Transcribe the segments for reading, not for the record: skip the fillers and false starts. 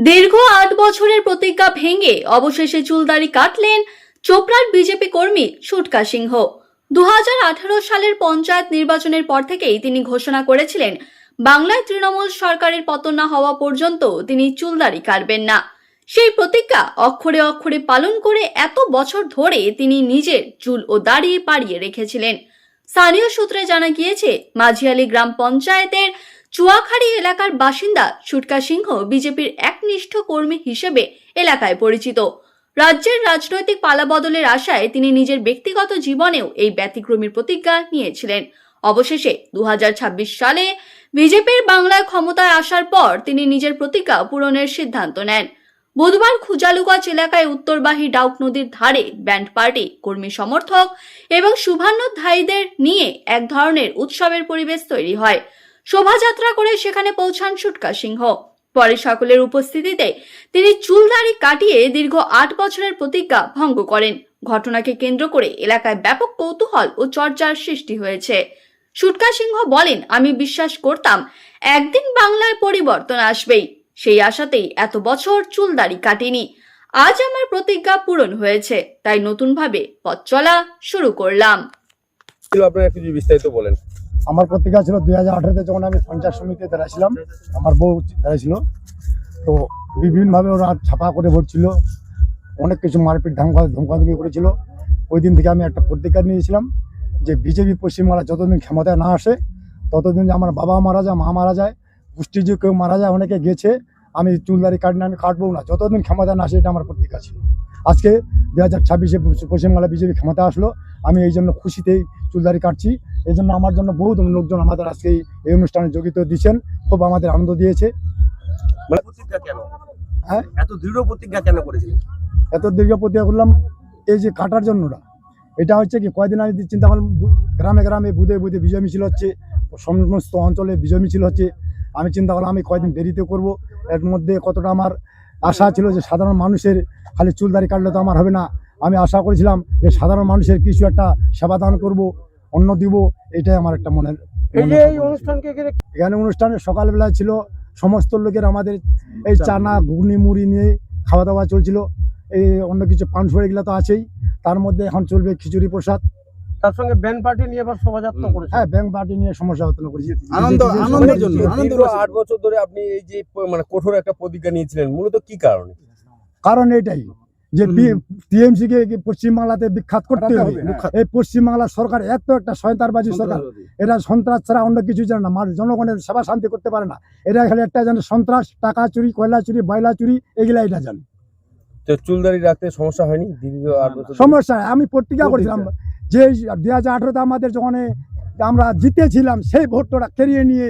দীর্ঘ ৮ বছরের প্রতিজ্ঞা ভেঙে অবশেষে চুলদাড়ি কাটলেন চোপড়ার বিজেপি কর্মী সুটকা সিংহ। 2018 সালের পঞ্চায়েত নির্বাচনের পর থেকেই তিনি ঘোষণা করেছিলেন বাংলায় তৃণমূল সরকারের পতন না হওয়া পর্যন্ত তিনি চুলদাড়ি কাটবেন না। সেই প্রতিজ্ঞা অক্ষরে অক্ষরে পালন করে এত বছর ধরে তিনি নিজের চুল ও দাড়ি পাড়িয়ে রেখেছিলেন। স্থানীয় সূত্রে জানা গিয়েছে, মাঝিয়ালি গ্রাম পঞ্চায়েতের চুয়াখাড়ি এলাকার বাসিন্দা সুটকা সিংহ বিজেপির একনিষ্ঠ কর্মী হিসেবে এলাকায় পরিচিত। রাজ্যের রাজনৈতিক পালাবদলের আশায় তিনি নিজের ব্যক্তিগত জীবনেও এই ব্যতিক্রমীর প্রতিজ্ঞা নিয়েছিলেন। অবশেষে 2026 সালে বিজেপির বাংলায় ক্ষমতায় আসার পর তিনি নিজের প্রতিজ্ঞা পূরণের সিদ্ধান্ত নেন। বুধবার খুজালুগাছ এলাকায় উত্তরবাহী ডাউক নদীর ধারে ব্যান্ড পার্টি, কর্মী সমর্থক এবং শুভান্নধ্যায়ীদের নিয়ে এক ধরনের উৎসবের পরিবেশ তৈরি হয়। শোভাযাত্রা করে সেখানে পৌঁছান সুটকা সিংহ। পরে সকলের উপস্থিতিতে তিনি চুলদাড়ি কাটিয়ে দীর্ঘ ৮ বছরের প্রতিজ্ঞা ভঙ্গ করেন। ঘটনাকে কেন্দ্র করে এলাকায় ব্যাপক কৌতূহল ও চর্চার সৃষ্টি হয়েছে। সুটকা সিংহ বলেন, আমি বিশ্বাস করতাম একদিন বাংলায় পরিবর্তন আসবেই। সেই আশাতেই এত বছর চুলদাড়ি কাটিনি। আজ আমার প্রতিজ্ঞা পূরণ হয়েছে, তাই নতুনভাবে পথ চলা শুরু করলাম। আপনারা একটু বিস্তারিত বলেন। আমার প্রতিজ্ঞা ছিল 2018-তে যখন আমি পঞ্চায়েত সমিতিতে দাঁড়াইছিলাম, আমার বউ দাঁড়াইছিল, তো বিভিন্নভাবে ওরা ছাপা করে ভরছিল, অনেক কিছু মারপিট ধমকাধমকি করেছিল। ওই দিন থেকে আমি একটা প্রতিজ্ঞা নিয়েছিলাম যে বিজেপি পশ্চিমবাংলা যতদিন ক্ষমতায় না আসে ততদিন যে আমার বাবা মারা যায়, মা মারা যায়, পুষ্টিজি কেউ মারা যায়, অনেকে গেছে, আমি চুলদাড়ি কাটিনি, আমি কাটবো না যতদিন ক্ষমতায় না আসে। এটা আমার প্রতিজ্ঞা ছিল। আজকে 2026-এ পশ্চিমবাংলা বিজেপি ক্ষমতা আসলো, আমি এই জন্য খুশিতেই চুলদাড়ি কাটছি। এই জন্য আমার জন্য বহুত লোকজন আমাদের আজকে এই অনুষ্ঠানে যোগিত দিচ্ছেন, খুব আমাদের আনন্দ দিয়েছে। প্রতিজ্ঞা কেন? হ্যাঁ, এত দৃঢ় প্রতিজ্ঞা কেন করেছিলেন? এত দীর্ঘ প্রতিজ্ঞা করলাম এই যে কাটার জন্য না। এটা হচ্ছে কি, কয়েকদিন আমি চিন্তা করলাম, গ্রামে গ্রামে বুধে বুধে বিজয় মিছিল হচ্ছে, সমস্ত অঞ্চলে বিজয় মিছিল হচ্ছে। আমি চিন্তা করলাম আমি কয়েকদিন দেরিতে করব। এর মধ্যে কতটা আমার আশা ছিল যে সাধারণ মানুষের খালি চুলদাড়ি কাটলে তো আমার হবে না। আমি আশা করেছিলাম যে সাধারণ মানুষের কিছু একটা সেবা দান করবো, অন্ন দিব। এটাই আমার একটা মনের। এখানে অনুষ্ঠানে সকালবেলা ছিল সমস্ত লোকের আমাদের এই চানা ঘুগনি মুড়ি নিয়ে খাওয়া দাওয়া চলছিল। এই অন্য কিছু পান ফুড়ে এগুলো তো আছেই, তার মধ্যে এখন চলবে খিচুড়ি প্রসাদ। তার সঙ্গে ব্যান্ড পার্টি নিয়ে আবার শোভাযাত্রা করেছে। হ্যাঁ, ব্যাংক পার্টি নিয়ে সমস্যা করেছি। আনন্দের জন্য। 8 বছর ধরে আপনি এই যে কঠোর একটা প্রতিজ্ঞা নিয়েছিলেন, মূলত কি কারণে? কারণ এটাই যে টিএমসি কে পশ্চিমবাংলাতে বিখ্যাত করতে হবে। এই পশ্চিমবাংলা সরকার এত একটা শয়তানবাজি সরকার, এরা সন্ত্রাস ছাড়া অন্য কিছু জানে না, জনগণের সেবা শান্তি করতে পারে না। এরা খালি একটা জানে সন্ত্রাস, টাকা চুরি, কয়লা চুরি, বাইলা চুরি, এগুলা এটা জানে। তো চুলদাড়ি রাখতে সমস্যা হয়নি দীর্ঘ 8 বছর? সমস্যা, আমি প্রতিজ্ঞা করেছিলাম যে 2018-তে আমাদের যখন আমরা জিতেছিলাম, সেই ভোটটা কেড়িয়ে নিয়ে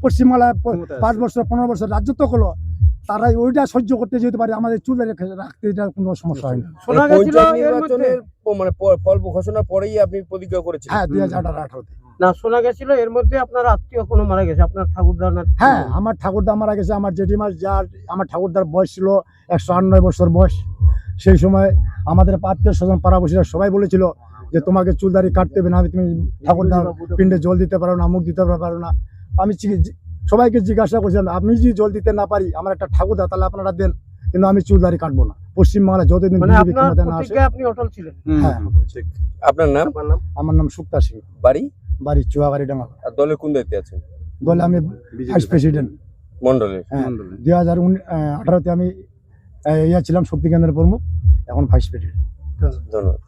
পশ্চিমবাংলায় 5 বছর 15 বছর রাজত্ব করলো, তারা ওইটা সহ্য করতে যেতে পারে, আমাদের চুলে রাখতে এটা কোনো সমস্যা হয় না। শোনা গেছিল নির্বাচনের ফল ঘোষণার পরেই আপনি প্রতিজ্ঞা করেছিলেন? হ্যাঁ, 2018-তে। না, শোনা গেছিল এর মধ্যে আপনার আত্মীয় কোনো মারা গেছে, আপনার ঠাকুরদা না? হ্যাঁ, আমার ঠাকুরদা মারা গেছে। আমার জেঠিমার যার, আমার ঠাকুরদার বয়স ছিল 109 বছর বয়স। সেই সময় আমাদের আত্মীয় স্বজন পাড়াপড়শিরা সবাই বলেছিল যে তোমাকে চুলদাড়ি কাটতে হবে না, তুমি ঠাকুরদার পিণ্ডে জল দিতে পারো না, মুখ দিতে পারো না। আমি সবাইকে জিজ্ঞাসা করছিলাম, আপনি যদি জল দিতে না পারি, আমার একটা ঠাকুরদা, তাহলে আপনারা দেন, কিন্তু আমি চুলদাড়ি কাটবো না। পশ্চিমবাংলা যতদিন বিজেপি ক্ষমতায় না আসে। আপনি অটল ছিলেন? হ্যাঁ, ঠিক। আপনার নাম? আমার নাম সুক্তা সিংহ, বাড়ি চুয়াখাড়ি ডাঙ্গা। আর দলের কোন দায়িত্বে আছেন? দলে আমি ভাইস প্রেসিডেন্ট মন্ডলের। 2018-তে আমি ছিলাম শক্তি কেন্দ্রের প্রমুখ, এখন ভাইস প্রেসিডেন্ট। ধন্যবাদ।